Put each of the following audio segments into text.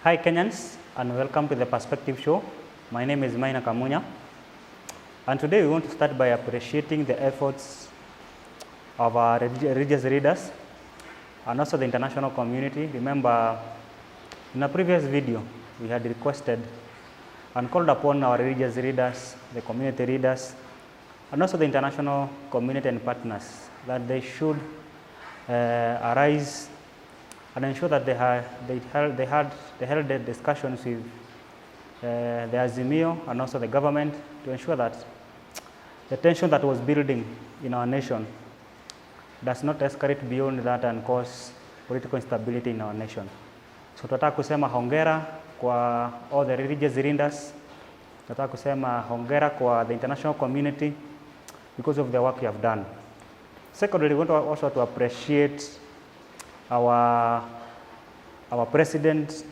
Hi Kenyans, and welcome to the Perspective Show. My name is Maina Kamunya, and today we want to start by appreciating the efforts of our religious leaders and also the international community. Remember, in a previous video, we had requested and called upon our religious leaders, the community leaders, and also the international community and partners that they should arise and ensure that they held the discussions with the Azimio and also the government to ensure that the tension that was building in our nation does not escalate beyond that and cause political instability in our nation. So tunataka kusema hongera kwa all the religious leaders, tunataka kusema hongera kwa the international community because of the work you have done. Secondly, we want also to appreciate our president,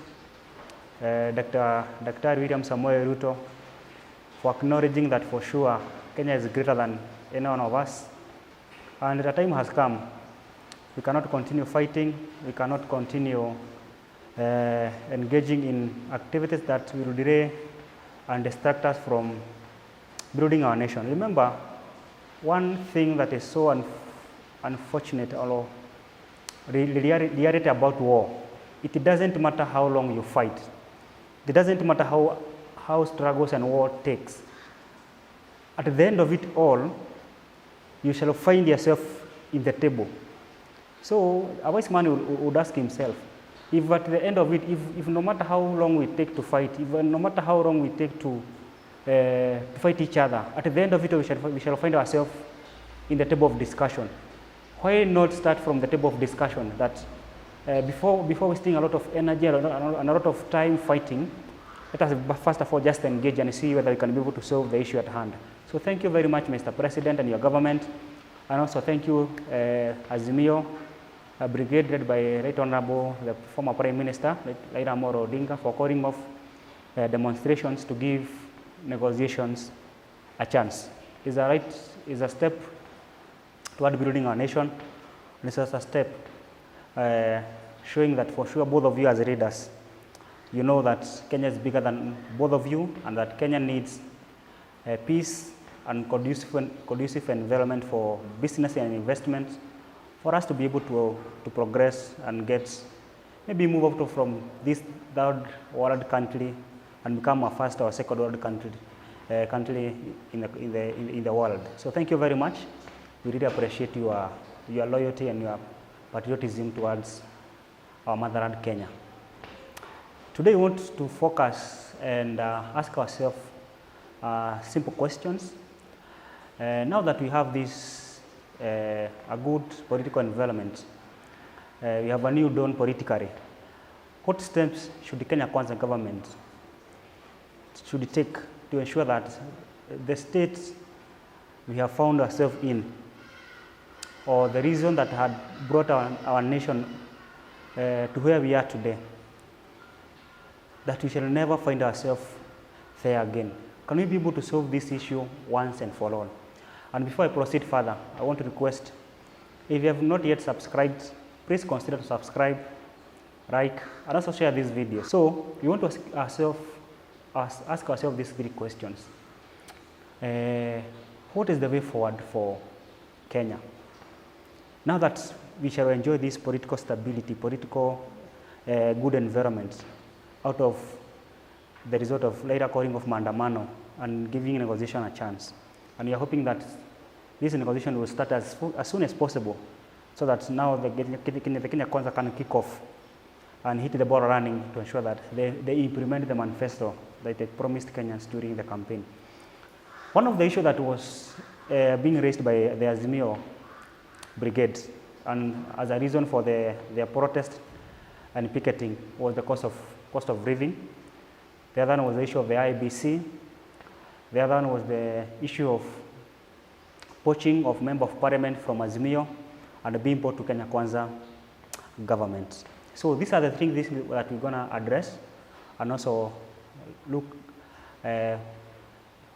Dr. William Samoei Ruto, for acknowledging that for sure Kenya is greater than any one of us, and the time has come. We cannot continue fighting. We cannot continue engaging in activities that will delay and distract us from building our nation. Remember, one thing that is so unfortunate or reality about war, it doesn't matter how long you fight. It doesn't matter how struggles and war takes. At the end of it all, you shall find yourself in the table. So a wise man would ask himself, if at the end of it, if no matter how long we take to fight, if no matter how long we take to fight each other, at the end of it we shall find ourselves in the table of discussion. Why not start from the table of discussion that before wasting a lot of energy and a lot of time fighting, let us first of all just engage and see whether we can be able to solve the issue at hand. So thank you very much, Mr. President and your government, and also thank you, Azimio Brigade led by Right Honorable the former Prime Minister, Raila Amolo Odinga, for calling off demonstrations to give negotiations a chance. Is a step toward building our nation. This is a step showing that for sure both of you as leaders, you know that Kenya is bigger than both of you and that Kenya needs peace and conducive environment for business and investment for us to be able to progress and maybe move out from this third world country and become a first or second world country in the world. So thank you very much. We really appreciate your loyalty and your patriotism towards our motherland, Kenya. Today we want to focus and ask ourselves simple questions. Now that we have this a good political environment, we have a new dawn politically. What steps should the Kenya Kwanza government should take to ensure that the state we have found ourselves in, or the reason that had brought our nation to where we are today, that we shall never find ourselves there again? Can we be able to solve this issue once and for all? And before I proceed further, I want to request, if you have not yet subscribed, please consider to subscribe, like, and also share this video. So we want to ask ourselves these three questions. What is the way forward for Kenya? Now that we shall enjoy this political stability, political good environment out of the result of later calling of maandamano and giving negotiation a chance. And we are hoping that this negotiation will start as soon as possible so that now the Kenya Kwanza can kick off and hit the ball running to ensure that they implement the manifesto that they promised Kenyans during the campaign. One of the issues that was being raised by the Azimio Brigade and as a reason for their protest and picketing was the cost of living. The other one was the issue of the IBC. The other one was the issue of poaching of member of parliament from Azimio and being brought to Kenya Kwanza government. So these are the things that we're going to address and also look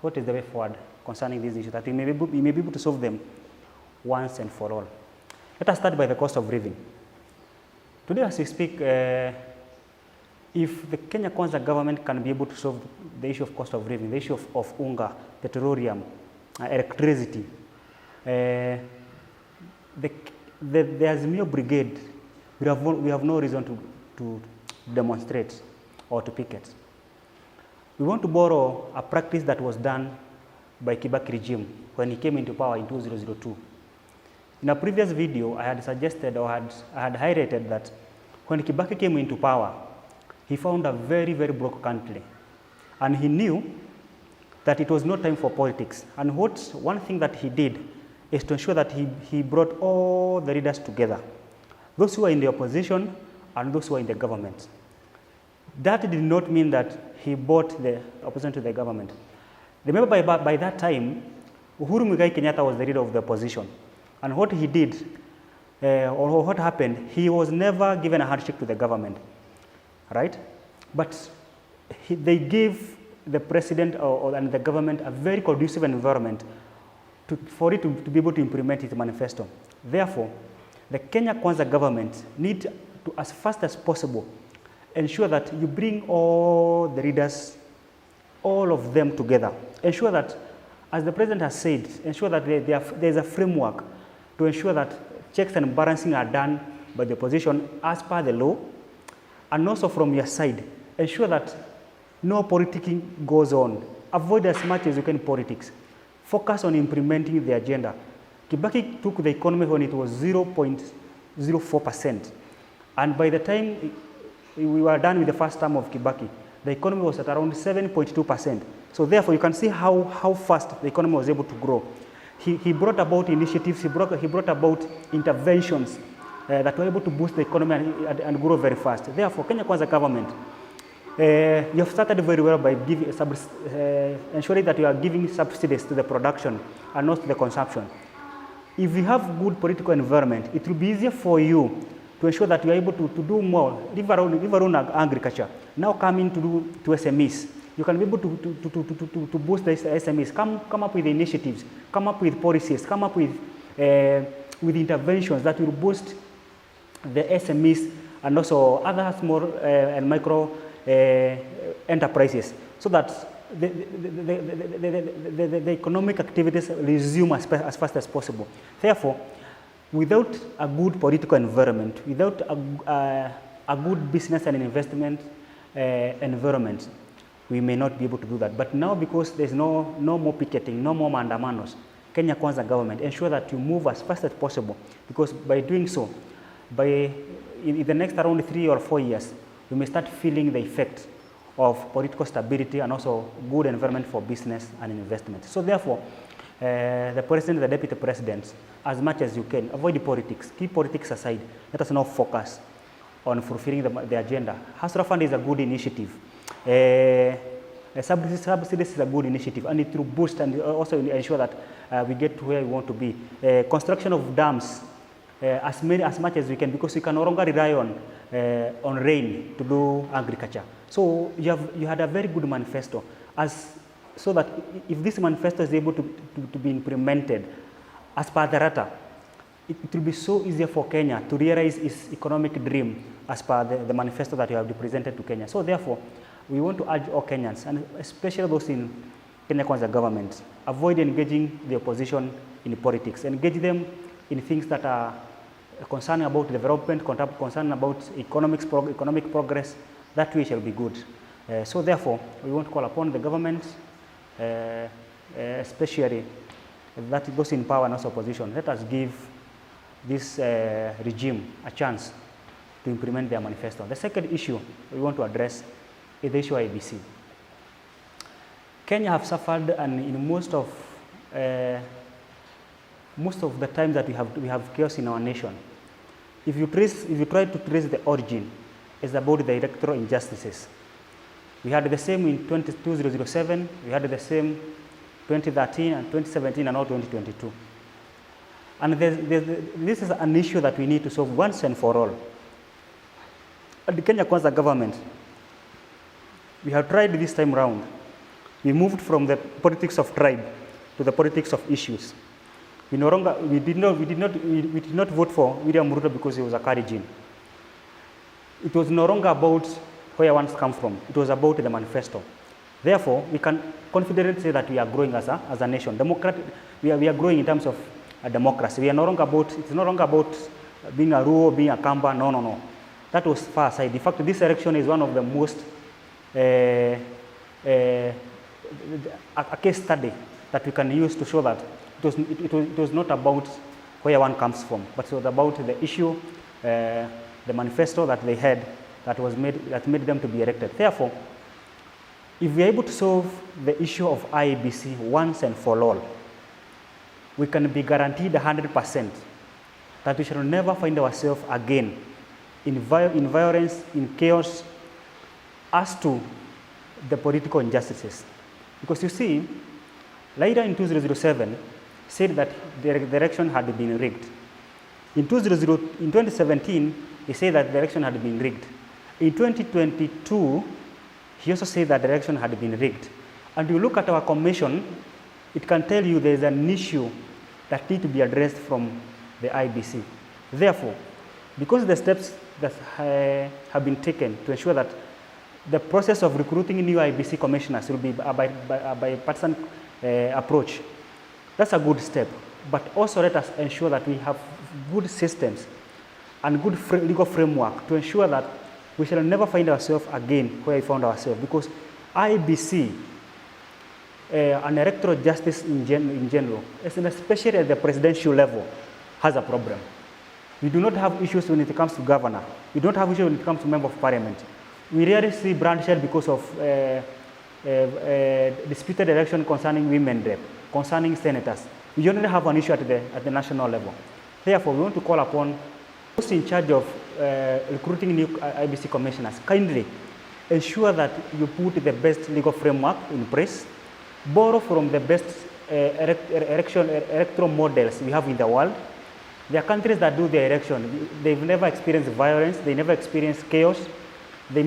what is the way forward concerning these issues, that we may be able to solve them once and for all. Let us start by the cost of living. Today as we speak, if the Kenya Kwanza government can be able to solve the issue of cost of living, the issue of unga, petroleum, electricity, the Azimio brigade, we have no reason to demonstrate or to picket. We want to borrow a practice that was done by Kibaki regime when he came into power in 2002. In a previous video, I had suggested or I had highlighted that when Kibaki came into power, he found a very, very broke country. And he knew that it was no time for politics. And one thing that he did is to ensure that he brought all the leaders together, those who are in the opposition and those who are in the government. That did not mean that he brought the opposition to the government. Remember, by that time, Uhuru Muigai Kenyatta was the leader of the opposition. And what he did, or what happened, he was never given a handshake to the government, right? But they gave the president and the government a very conducive environment for it to be able to implement its manifesto. Therefore, the Kenya Kwanza government need to, as fast as possible, ensure that you bring all the leaders, all of them together. Ensure that, as the president has said, ensure that there is a framework to ensure that checks and balancing are done by the opposition as per the law, and also from your side, ensure that no politicking goes on. Avoid as much as you can politics. Focus on implementing the agenda. Kibaki took the economy when it was 0.04%. And by the time we were done with the first term of Kibaki, the economy was at around 7.2%. So therefore, you can see how fast the economy was able to grow. He brought about initiatives, he brought about interventions that were able to boost the economy and grow very fast. Therefore, Kenya Kwanza government, you have started very well by ensuring that you are giving subsidies to the production and not to the consumption. If you have good political environment, it will be easier for you to ensure that you are able to do more, leave around agriculture. Now coming to SMEs. You can be able to boost the SMEs, come up with initiatives, come up with policies, come up with interventions that will boost the SMEs and also other small and micro enterprises, so that the economic activities resume as fast as possible. Therefore, without a good political environment, without a good business and investment environment, we may not be able to do that. But now, because there's no more picketing, no more mandamanos, Kenya Kwanza government, ensure that you move as fast as possible, because by doing so, in the next around 3 or 4 years, we may start feeling the effect of political stability and also good environment for business and investment. So therefore, the president, the deputy president, as much as you can, avoid the politics, keep politics aside. Let us now focus on fulfilling the agenda. Hustler Fund is a good initiative. Subsidies is a good initiative, and it will boost and also ensure that we get to where we want to be. Construction of dams, as much as we can, because we can no longer rely on rain to do agriculture. So you had a very good manifesto, so that if this manifesto is able to be implemented as per the rata, it will be so easier for Kenya to realize its economic dream as per the manifesto that you have presented to Kenya. So therefore, we want to urge all Kenyans, and especially those in Kenya Kwanza government, avoid engaging the opposition in politics. Engage them in things that are concerning about development, concerning about economic progress. That way shall be good. So therefore, we want to call upon the government, especially those in power and also opposition. Let us give this regime a chance to implement their manifesto. The second issue we want to address is the issue of IEBC. Kenya have suffered, and in most of the times that we have chaos in our nation, if you try to trace the origin, it's about the electoral injustices. We had the same in 2007, we had the same 2013 and 2017 and now 2022. And this is an issue that we need to solve once and for all. At the Kenya Kwanza government, we have tried this time round. We moved from the politics of tribe to the politics of issues. We did not vote for William Ruto because he was a Kalenjin. It was no longer about where one comes from. It was about the manifesto. Therefore, we can confidently say that we are growing as a nation. We are growing in terms of democracy. We are no longer about, it's no longer about being a Luo, being a Kamba. No, no, no. That was far aside. In fact, this election is one of the most, a case study that we can use to show that it was not about where one comes from, but it was about the issue, the manifesto that they had that made them to be elected. Therefore, if we are able to solve the issue of IEBC once and for all, we can be guaranteed 100% that we shall never find ourselves again in violence, in chaos, as to the political injustices. Because you see, later in 2007, said that the election had been rigged. In 2017, he said that the election had been rigged. In 2022, he also said that the election had been rigged. And you look at our commission, it can tell you there is an issue that needs to be addressed from the IEBC. Therefore, because the steps that have been taken to ensure that the process of recruiting new IEBC commissioners will be a bipartisan approach, that's a good step. But also let us ensure that we have good systems and good legal framework to ensure that we shall never find ourselves again where we found ourselves, because IEBC and electoral justice in general, and especially at the presidential level, has a problem. We do not have issues when it comes to governor. We don't have issues when it comes to member of parliament. We rarely see bloodshed because of disputed election concerning women rep, concerning senators. We generally have an issue at the national level. Therefore, we want to call upon those in charge of recruiting new IEBC commissioners, kindly ensure that you put the best legal framework in place, borrow from the best electoral models we have in the world. There are countries that do their election. They've never experienced violence. They never experienced chaos. They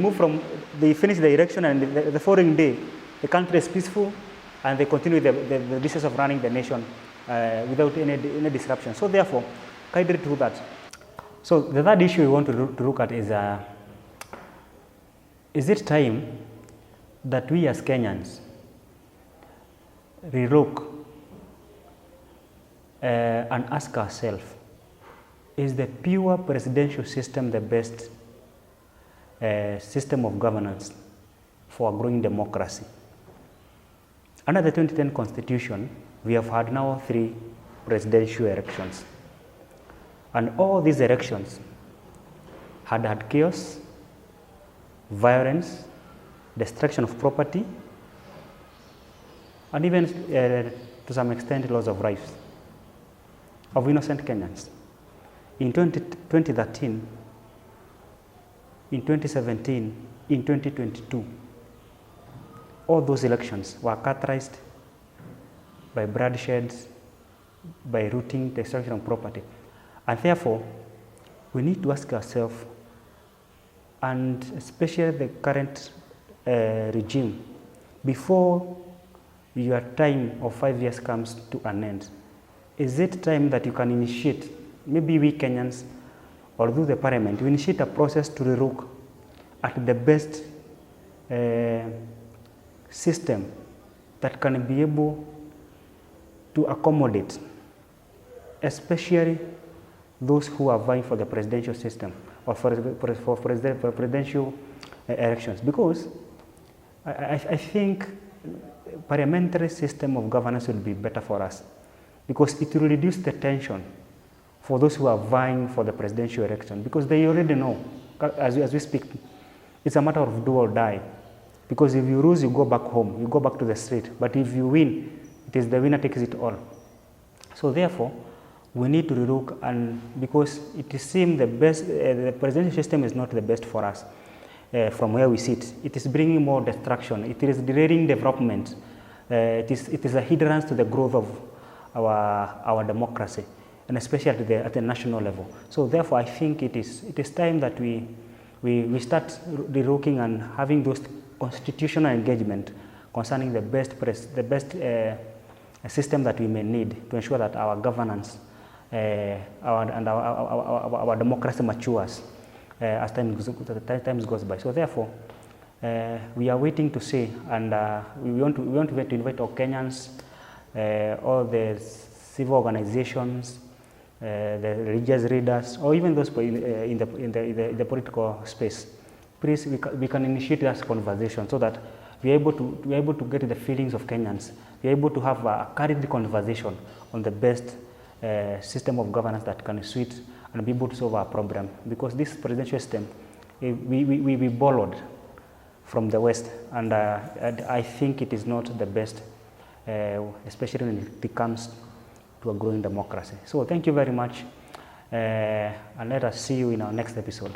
finish the election, and the following day, the country is peaceful, and they continue the business of running the nation without any disruption. So therefore, kindly do that. So the third issue we want to look at is it time that we as Kenyans relook and ask ourselves, is the pure presidential system the best system of governance for a growing democracy? Under the 2010 Constitution, we have had now 3 presidential elections. And all these elections had chaos, violence, destruction of property, and even to some extent loss of lives of innocent Kenyans. In 2013, in 2017, in 2022, all those elections were characterized by bloodshed, by looting, destruction of property. And therefore, we need to ask ourselves, and especially the current regime, before your time of 5 years comes to an end, is it time that you can initiate, maybe we Kenyans, or through the parliament, we initiate a process to look at the best system that can be able to accommodate, especially those who are vying for the presidential system or for presidential elections. Because I think parliamentary system of governance will be better for us, because it will reduce the tension for those who are vying for the presidential election, because they already know, as we speak, it's a matter of do or die. Because if you lose, you go back home, you go back to the street. But if you win, it is the winner takes it all. So therefore, we need to look, and because it seems the presidential system is not the best for us from where we sit. It is bringing more destruction. It is derailing development. It is a hindrance to the growth of our democracy, and especially at the national level. So therefore, I think it is time that we start relooking and having those constitutional engagement concerning the best system that we may need to ensure that our governance our democracy matures as time goes by. So therefore, we are waiting to see, and we want to invite all Kenyans, all the civil organizations, the religious leaders, or even those in the political space. Please, we can initiate that conversation so that we are able to get the feelings of Kenyans. We are able to have a carried conversation on the best system of governance that can suit and be able to solve our problem. Because this presidential system, we borrowed from the West, and I think it is not the best, especially when it comes to a growing democracy. So thank you very much, and let us see you in our next episode.